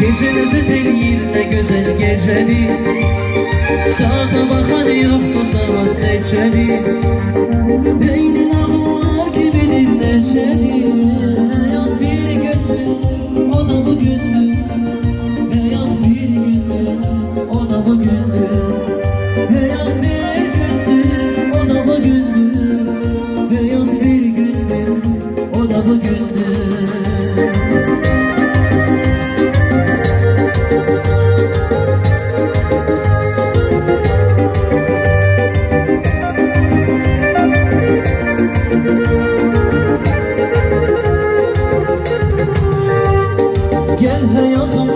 Gecenizi değil ne güzel geceni. Saate bakan yoktu saat neçeni. Beynin ağlar gibidir neşeli. Hayat bir gündür, o da bugündür. Hayat bir gündür, o da bugündür. Hayat bir gündür, o da bugündür. Hayat bir gündür, o da bugündür. Gel hayatım